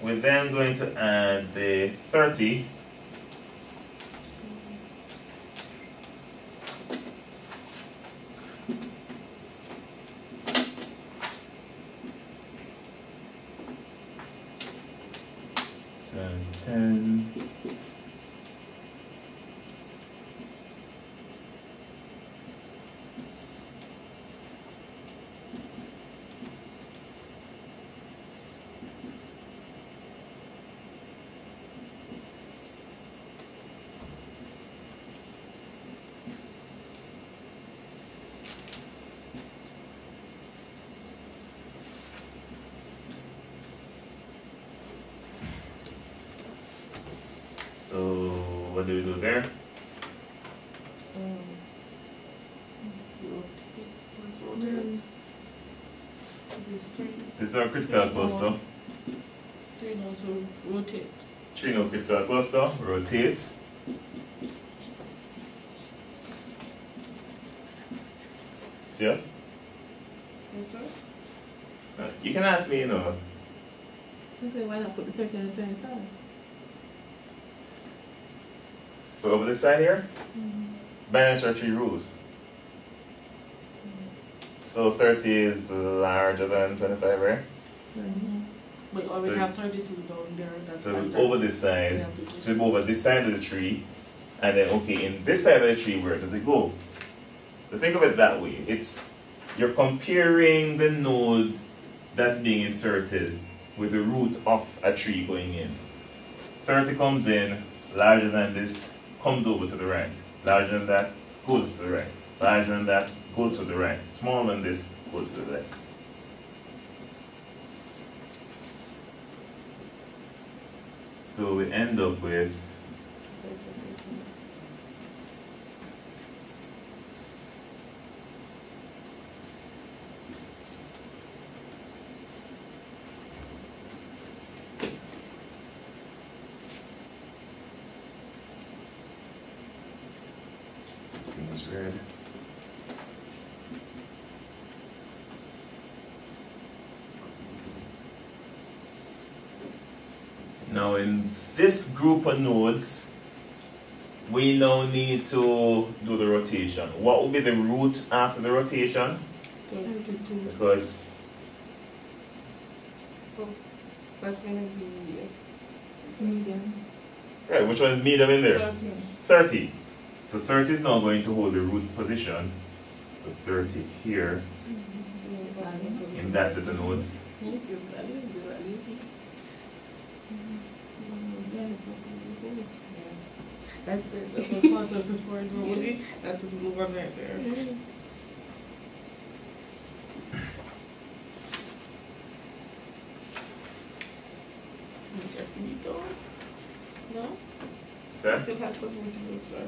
we're then going to add the 30. So 10. So what do we do there? Rotate. This is our critical cluster. 3 now, so rotate. 3 no critical cluster, rotate. See us? Yes, sir. You can ask me, you know. I say, why not put the 30 on the 25? But over this side here, balance our 3 rules. So 30 is larger than 25, right? But already So- have 32 down there. That's So right. over this So you side, have to do- so we go over this side of the tree, and then okay, in this side of the tree, where does it go? So think of it that way. It's you're comparing the node that's being inserted with the root of a tree going in. 30 comes in, larger than this, comes over to the right. Larger than that, goes to the right. Larger than that, goes to the right. Smaller than this, goes to the left. So we end up with is red. Now in this group of nodes, we now need to do the rotation. What will be the root after the rotation? 32. Because That's going to be It's medium. right, which one is medium in there? 13. 30. So 30 is now going to hold the root position. So 30 here, and that's at the nodes. That's it. That's what context is for. Really. That's a blue one right there. No? Sir? I still have something to do, sir.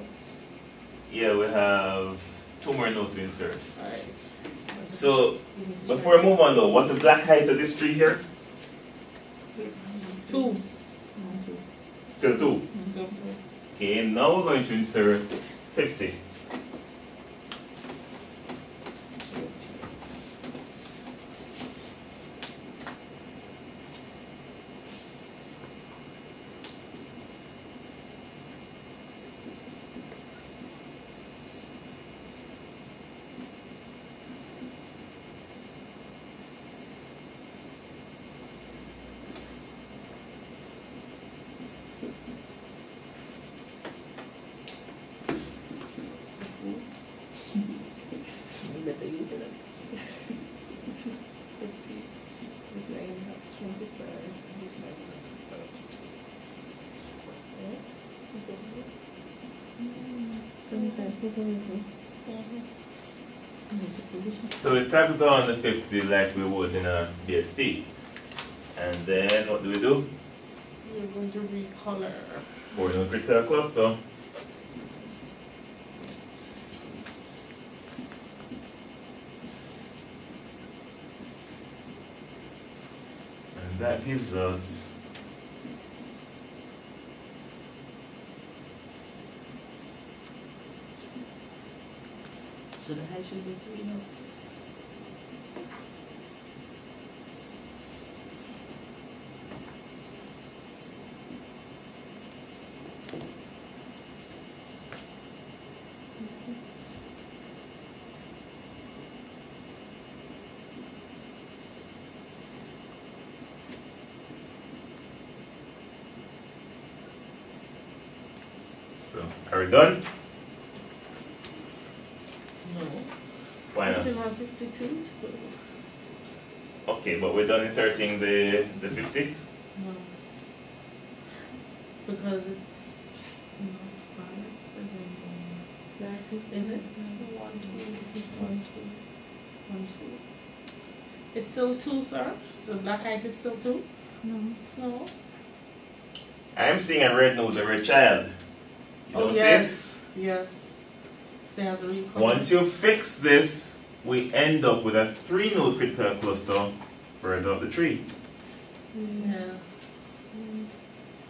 Yeah, we have 2 more nodes to insert. Alright. So before we move on though, what's the black height of this tree here? 2. Still 2. So 2. Okay, now we're going to insert 50. So we tag down the 50 like we would in a BST. And then what do we do? We're going to recolor. For the critical cluster. And that gives us So the height should be 3 now. now. Are we done? No. Why I not? still have 52 to go. Okay, but we're done inserting the 50? No. Because it's not balanced. Is it? 1, 2, 1, 2, 1, 2. It's still 2, sir? The black height is still 2? No. No. I am seeing a red nose, a red child. You don't see it? Yes. Yes. They have the recall. Once you fix this, we end up with a 3-node critical cluster further up the tree. Yeah.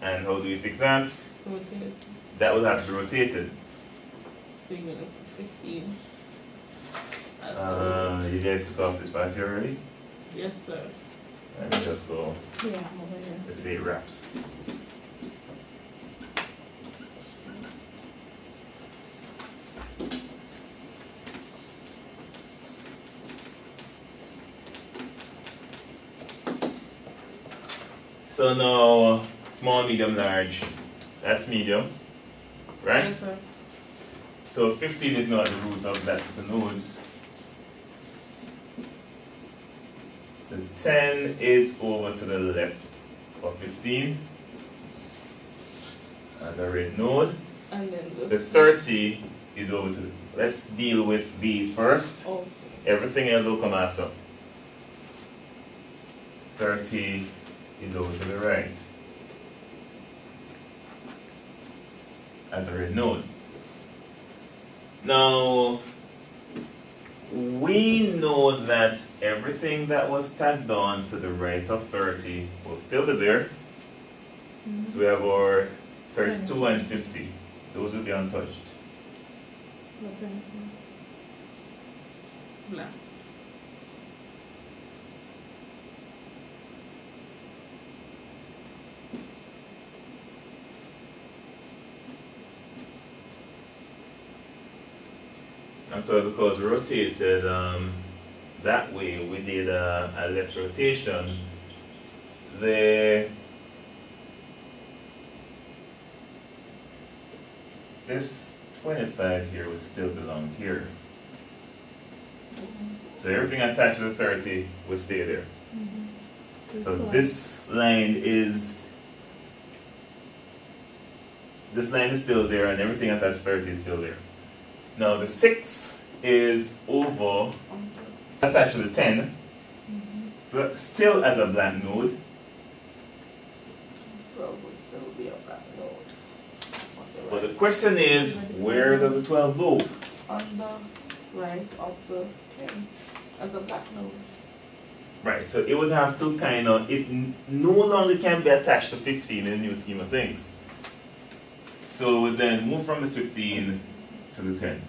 And how do we fix that? Rotate. That will have to be rotated. So you're going to put 15. That's You guys took off this part here already? yes, sir. Let me just go. Yeah, I'm over here. Let's say it wraps. So now, small, medium, large. That's medium, right? Yes, sir. So 15 is not the root of that set of nodes. The 10 is over to the left of 15 as a red node. And then The 30 is over to the, let's deal with these first. Oh, Everything else will come after. 30 is over to the right as a red node. Now, we know that everything that was tagged on to the right of 30 will still be there. So we have our 32 and 50. Those will be untouched. okay. Black. After because we rotated that way, we did a left rotation. This 25 here would still belong here. So everything attached to the 30 would stay there. So this line is still there, and everything attached to 30 is still there. Now the 6 is over, it's attached to the 10, still as a black node. 12 would still be a black node. But the question is, where does the 12 go? On the right of the 10 as a black node. Right, so it would have to kind of, it no longer can be attached to 15 in the new scheme of things. So it would then move from the 15 to the 10.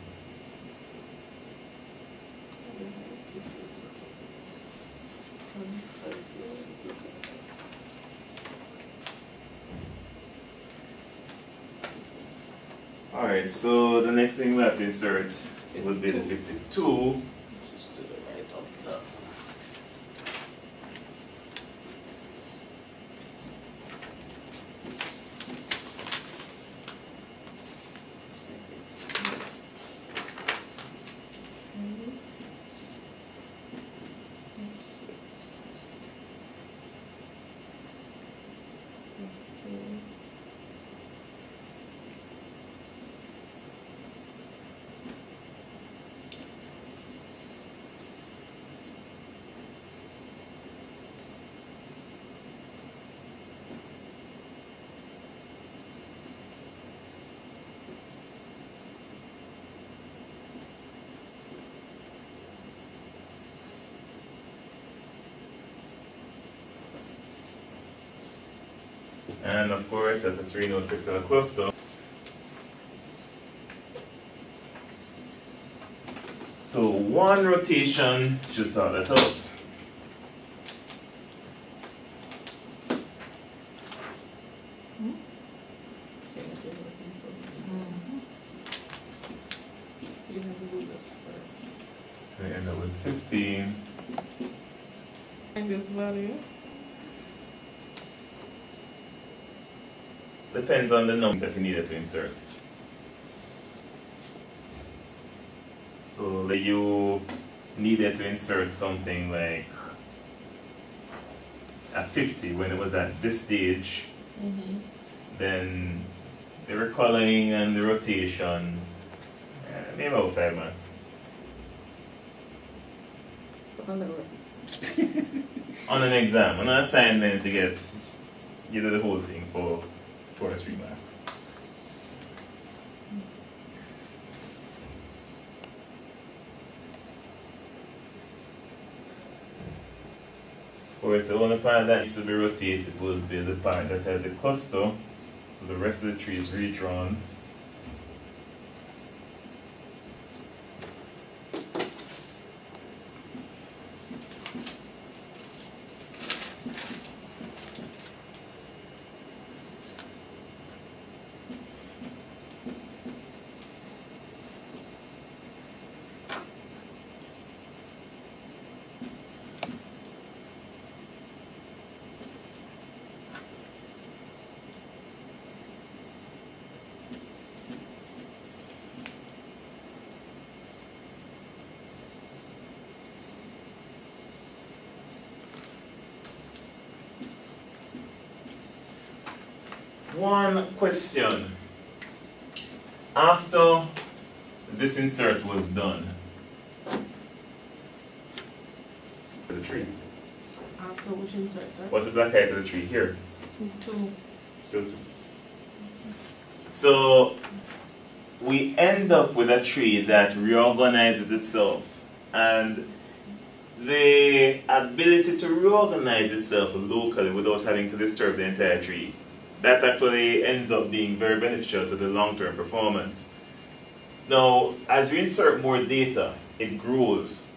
Alright, so the next thing we have to insert would be the 52. Just to the right of the. Next. And of course, that's a 3-node critical cluster. So one rotation should sort that out. You have to do this first. So we end up with 15. And this value. Depends on the number that you needed to insert. So like you needed to insert something like a 50 when it was at this stage, then the recoloring and the rotation, maybe about 5 months. On an exam, on an assignment, you do the whole thing for 2 or 3 marks. Of course, the only part that needs to be rotated will be the part that has a cluster, so the rest of the tree is redrawn. One question. After this insert was done, the tree. After which insert, sir? What's the black height of the tree here? 2. Still 2. So we end up with a tree that reorganizes itself, and the ability to reorganize itself locally without having to disturb the entire tree, that actually ends up being very beneficial to the long-term performance. Now, as you insert more data, it grows,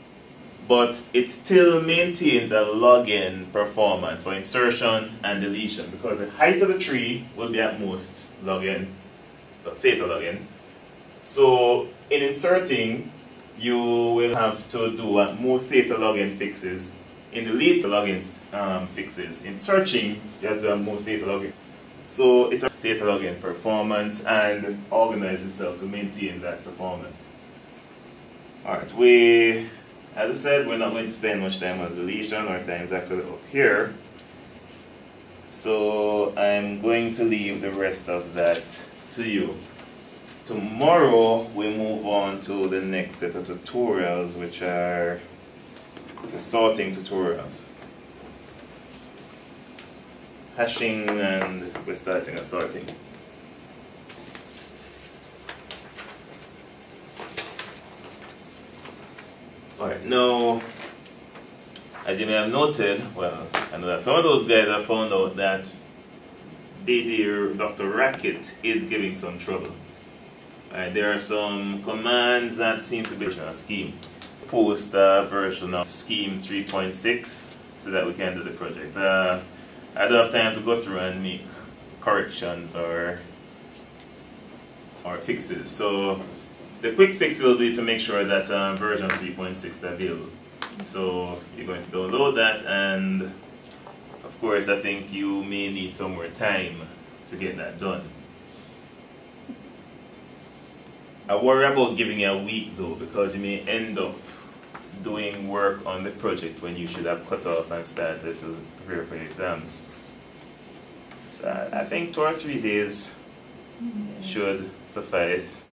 but it still maintains a log-in performance for insertion and deletion, because the height of the tree will be at most log-in, theta log-in. So in inserting, you will have to do at most theta log-in fixes. In delete log-in fixes. In searching, you have to have more theta log-in. So it's a theta log-in performance and organize itself to maintain that performance. Alright, as I said, we're not going to spend much time on deletion. Our time's actually up here. So I'm going to leave the rest of that to you. Tomorrow we move on to the next set of tutorials, which are the sorting tutorials. Hashing, and we're starting a sorting. Alright, now, as you may have noted, well, I know that some of those guys have found out that Dr. Racket is giving some trouble. There are some commands that seem to be a scheme. Post a version of scheme 3.6 so that we can do the project. I don't have time to go through and make corrections or fixes. So the quick fix will be to make sure that version 3.6 is available. So you're going to download that, and of course I think you may need some more time to get that done. I worry about giving you a week though, because you may end up doing work on the project when you should have cut off and started to prepare for your exams. So I think 2 or 3 days should suffice.